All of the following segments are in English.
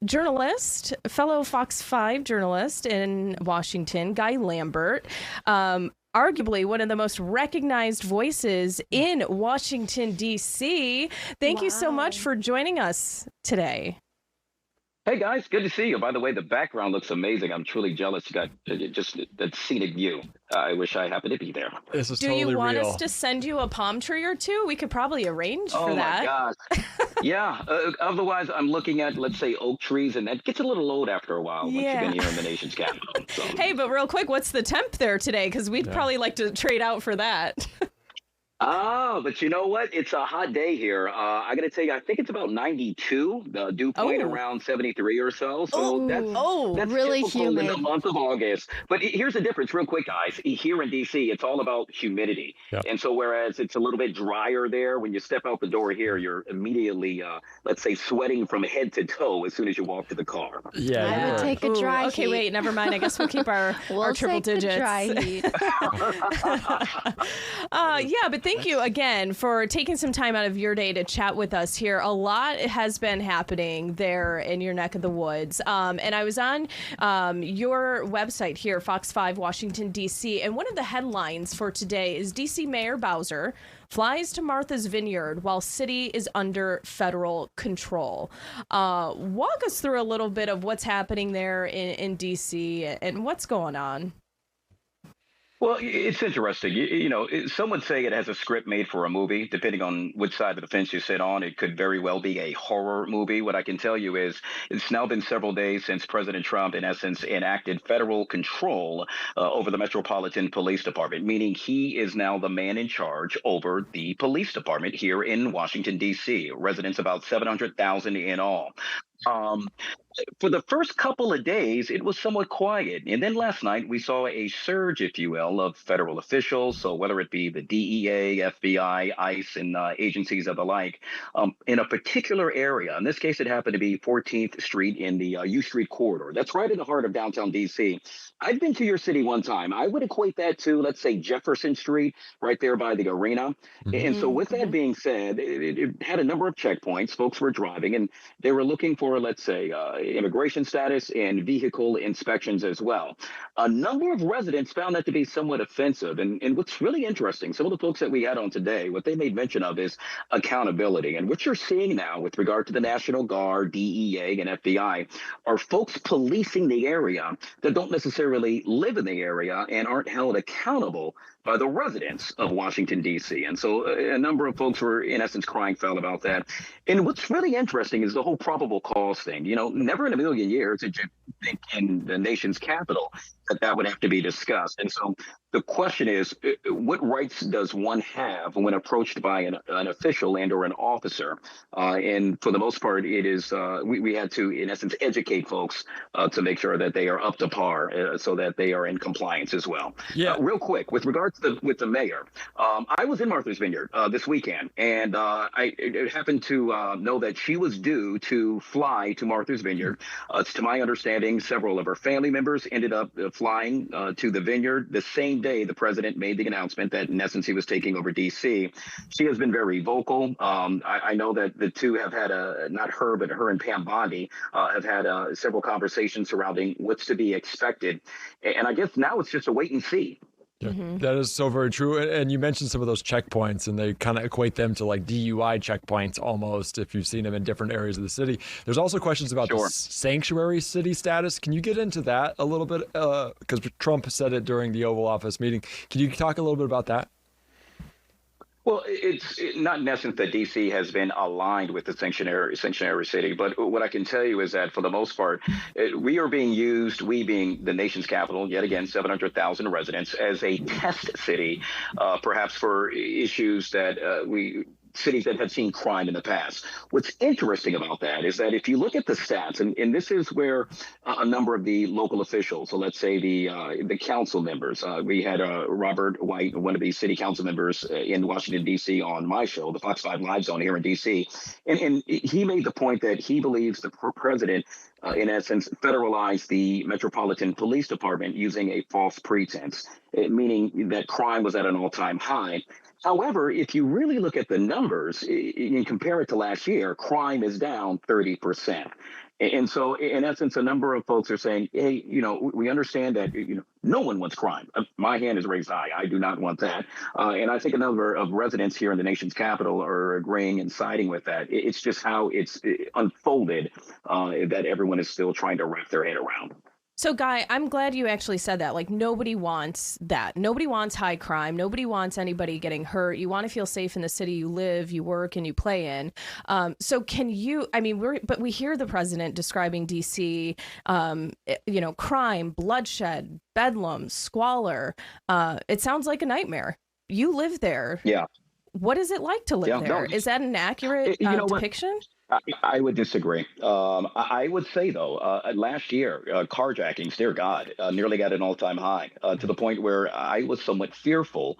journalist, fellow Fox 5 journalist in Washington, Guy Lambert. Arguably one of the most recognized voices in Washington, D.C. Thank you so much for joining us today. Hey guys, good to see you. By the way, the background looks amazing. I'm truly jealous. You got just that scenic view. I wish I happened to be there. This is Do totally you want real. us to send you a palm tree or two? We could probably arrange for that. Oh my gosh. Yeah. Otherwise, I'm looking at, let's say, oak trees, and that gets a little old after a while once you've been here in the nation's capital. So. Hey, but real quick, what's the temp there today? Because we'd probably like to trade out for that. But you know what? It's a hot day here. I got to tell you, I think it's about 92. The dew point around 73 or so. So that's really typical in the humid. month of August. But here's the difference, real quick, guys. Here in D.C., it's all about humidity. Yep. And so whereas it's a little bit drier there, when you step out the door here, you're immediately, let's say, sweating from head to toe as soon as you walk to the car. Yeah, I would take a dry Okay, heat. wait, never mind. I guess we'll keep our triple take digits. The dry heat. Yeah, but thank you again for taking some time out of your day to chat with us here. A lot has been happening there in your neck of the woods. And I was on your website here, Fox 5 Washington, D.C., and one of the headlines for today is D.C. Mayor Bowser flies to Martha's Vineyard while city is under federal control. Walk us through a little bit of what's happening there in D.C. and what's going on. Well, it's interesting. You know, some would say it has a script made for a movie. Depending on which side of the fence you sit on, it could very well be a horror movie. What I can tell you is it's now been several days since President Trump, in essence, enacted federal control over the Metropolitan Police Department, meaning he is now the man in charge over the police department here in Washington, D.C., residents about 700,000 in all. For the first couple of days, it was somewhat quiet. And then last night, we saw a surge, if you will, of federal officials. So whether it be the DEA, FBI, ICE, and agencies of the like, in a particular area. In this case, it happened to be 14th Street in the U Street corridor. That's right in the heart of downtown D.C. I've been to your city one time. I would equate that to, let's say, Jefferson Street, right there by the arena. And so with that being said, it had a number of checkpoints. Folks were driving, and they were looking for, let's say, immigration status and vehicle inspections as well. A number of residents found that to be somewhat offensive. And what's really interesting, some of the folks that we had on today, what they made mention of is accountability. And what you're seeing now with regard to the National Guard, DEA, and FBI are folks policing the area that don't necessarily live in the area and aren't held accountable by the residents of Washington, D.C. And so a number of folks were, in essence, crying foul about that. And what's really interesting is the whole probable cause thing. You know, never in a million years did you think in the nation's capital that would have to be discussed. And so the question is, what rights does one have when approached by an official and or an officer? And for the most part, it is we had to, in essence, educate folks to make sure that they are up to par so that they are in compliance as well. Yeah. Real quick, with regards to with the mayor, I was in Martha's Vineyard this weekend, and I happened to know that she was due to fly to Martha's Vineyard. It's to my understanding, several of her family members ended up flying to the vineyard the same day the president made the announcement that, in essence, he was taking over D.C. She has been very vocal. I know that the two have had not her, but her and Pam Bondi have had several conversations surrounding what's to be expected. And I guess now it's just a wait and see. Yeah, that is so very true. And you mentioned some of those checkpoints, and they kind of equate them to like DUI checkpoints almost, if you've seen them in different areas of the city. There's also questions about the sanctuary city status. Can you get into that a little bit? Because Trump said it during the Oval Office meeting. Can you talk a little bit about that? Well, it's not in essence that D.C. has been aligned with the sanctuary city, but what I can tell you is that for the most part, we are being used, we being the nation's capital, yet again, 700,000 residents, as a test city, perhaps for issues that cities that have seen crime in the past. What's interesting about that is that if you look at the stats, and this is where a number of the local officials, so let's say the council members, we had Robert White, one of the city council members in Washington, D.C. on my show, the Fox 5 Live Zone here in D.C., and he made the point that he believes the president in essence, federalized the Metropolitan Police Department using a false pretense, meaning that crime was at an all-time high. However, if you really look at the numbers and compare it to last year, crime is down 30%. And so, in essence, a number of folks are saying, hey, we understand that, no one wants crime. My hand is raised high. I do not want that. And I think a number of residents here in the nation's capital are agreeing and siding with that. It's just how it's unfolded that everyone is still trying to wrap their head around. So, Guy, I'm glad you actually said that. Like, nobody wants that. Nobody wants high crime. Nobody wants anybody getting hurt. You want to feel safe in the city you live, you work, and you play in. So can you, we hear the president describing D.C., crime, bloodshed, bedlam, squalor. It sounds like a nightmare. You live there. Yeah. What is it like to live there? Is that an accurate depiction? I would disagree. I would say, though, last year, carjackings, dear God, nearly got an all-time high to the point where I was somewhat fearful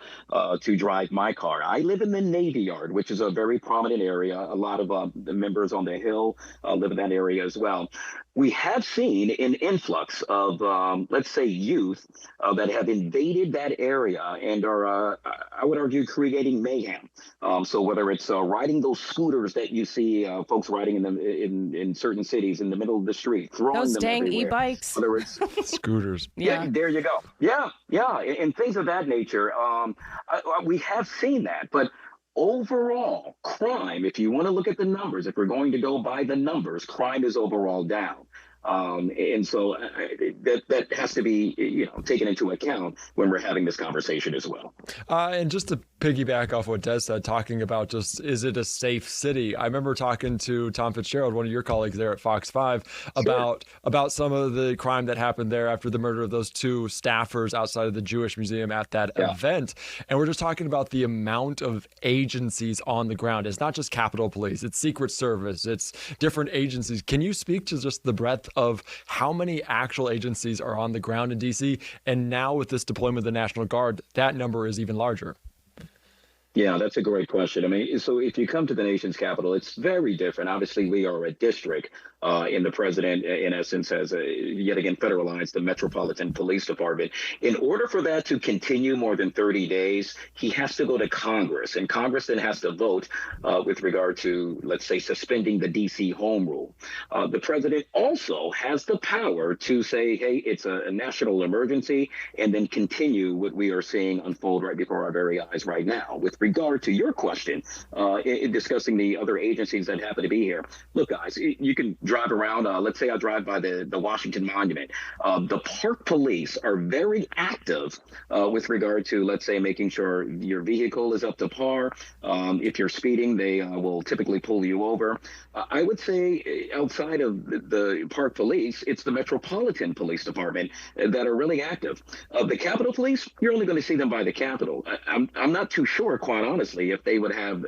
to drive my car. I live in the Navy Yard, which is a very prominent area. A lot of the members on the Hill live in that area as well. We have seen an influx of, let's say, youth that have invaded that area and are, I would argue, creating mayhem. So whether it's riding those scooters that you see folks riding in certain cities in the middle of the street, throwing those them dang everywhere. E-bikes, whether it's scooters. Yeah, there you go. Yeah, and things of that nature. We have seen that, but overall, crime, if you want to look at the numbers, if we're going to go by the numbers, crime is overall down. And so that has to be, taken into account when we're having this conversation as well. And just to piggyback off what Des said, talking about just, is it a safe city? I remember talking to Tom Fitzgerald, one of your colleagues there at Fox 5, about some of the crime that happened there after the murder of those two staffers outside of the Jewish Museum at that event. And we're just talking about the amount of agencies on the ground. It's not just Capitol Police, it's Secret Service, it's different agencies. Can you speak to just the breadth of how many actual agencies are on the ground in D.C.? And now with this deployment of the National Guard, that number is even larger. Yeah, that's a great question. So if you come to the nation's capital, it's very different. Obviously, we are a district, and the president, in essence, has yet again federalized the Metropolitan Police Department. In order for that to continue more than 30 days, he has to go to Congress, and Congress then has to vote with regard to, let's say, suspending the D.C. home rule. The president also has the power to say, hey, it's a national emergency, and then continue what we are seeing unfold right before our very eyes right now. With regard to your question, in discussing the other agencies that happen to be here, look, guys, you can drive around. Let's say I drive by the Washington Monument. The park police are very active with regard to, let's say, making sure your vehicle is up to par. If you're speeding, they will typically pull you over. I would say outside of the park police, it's the Metropolitan Police Department that are really active. The Capitol Police, you're only going to see them by the Capitol. I'm not too sure, quite honestly, if they would have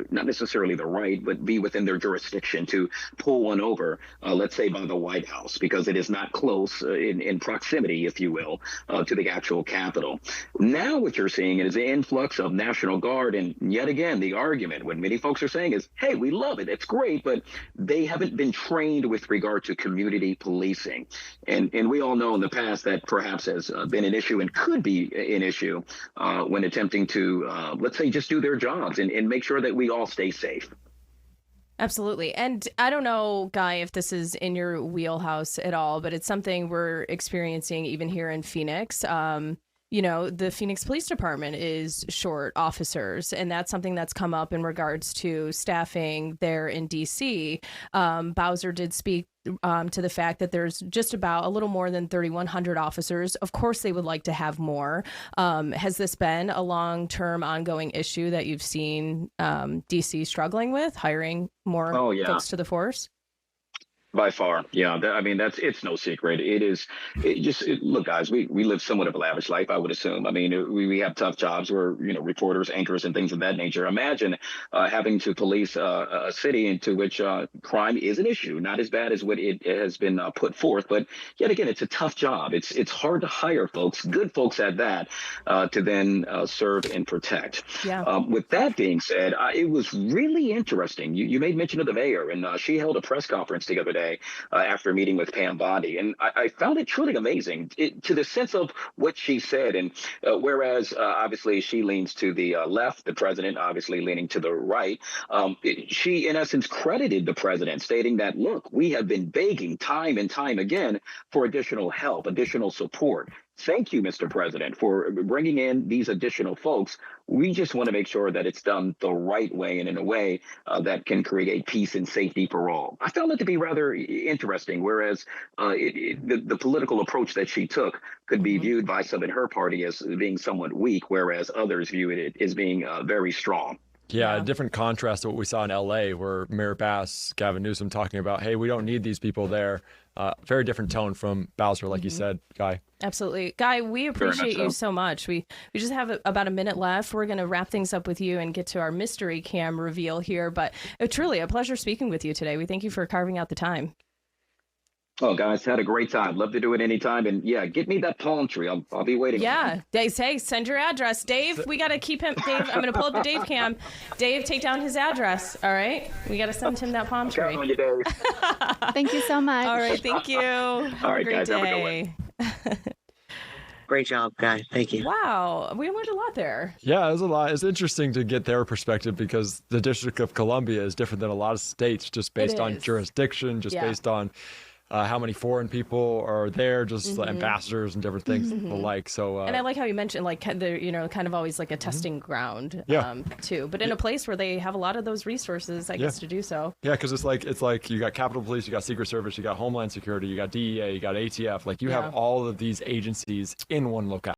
not necessarily the right, but be within their jurisdiction to pull one over, let's say by the White House, because it is not close in proximity, if you will, to the actual Capitol. Now what you're seeing is the influx of National Guard, and yet again, the argument, what many folks are saying is, hey, we love it, it's great, but they haven't been trained with regard to community policing. And we all know in the past that perhaps has been an issue and could be an issue when attempting to, let's say, just do their jobs and make sure that we all stay safe. Absolutely. And I don't know, Guy, if this is in your wheelhouse at all, but it's something we're experiencing even here in Phoenix. The Phoenix Police Department is short officers, and that's something that's come up in regards to staffing there in D.C. Bowser did speak to the fact that there's just about a little more than 3,100 officers. Of course, they would like to have more. Has this been a long-term ongoing issue that you've seen D.C. struggling with, hiring more folks to the force? By far, yeah. It's no secret. Look, guys, we live somewhat of a lavish life, I would assume. We have tough jobs. We're, reporters, anchors, and things of that nature. Imagine having to police a city into which crime is an issue, not as bad as what it has been put forth. But yet again, it's a tough job. It's hard to hire folks, good folks at that, to then serve and protect. Yeah. With that being said, it was really interesting. You made mention of the mayor, and she held a press conference the other day. yesterday after meeting with Pam Bondi, and I found it truly amazing to the sense of what she said. And whereas obviously she leans to the left, the president obviously leaning to the right, she in essence credited the president, stating that, look, we have been begging time and time again for additional help, additional support. Thank you, Mr. President, for bringing in these additional folks. We just want to make sure that it's done the right way and in a way that can create peace and safety for all. I found it to be rather interesting, whereas the political approach that she took could be viewed by some in her party as being somewhat weak, whereas others view it as being very strong. Yeah, a different contrast to what we saw in L.A., where Mayor Bass, Gavin Newsom, talking about, hey, we don't need these people there. Very different tone from Bowser, like you said, Guy. Absolutely. Guy, we appreciate you so much. We just have about a minute left. We're going to wrap things up with you and get to our mystery cam reveal here. But truly a pleasure speaking with you today. We thank you for carving out the time. Oh, guys, had a great time. Love to do it anytime. And yeah, get me that palm tree. I'll be waiting. Yeah. They say send your address. Dave, we got to keep him. Dave, I'm going to pull up the Dave cam. Dave, take down his address. All right. We got to send him that palm tree. On you, Dave. Thank you so much. All right. Thank you. All right, guys. Have a good one. Great job, guys. Thank you. Wow. We learned a lot there. Yeah, it was a lot. It's interesting to get their perspective because the District of Columbia is different than a lot of states just based on jurisdiction, just based on how many foreign people are there, just ambassadors and different things alike. So, and I like how you mentioned, like, they're, kind of always like a testing ground, too. But in a place where they have a lot of those resources, I guess, to do so. Yeah, because it's like you got Capitol Police, you got Secret Service, you got Homeland Security, you got DEA, you got ATF. Like, you have all of these agencies in one locale.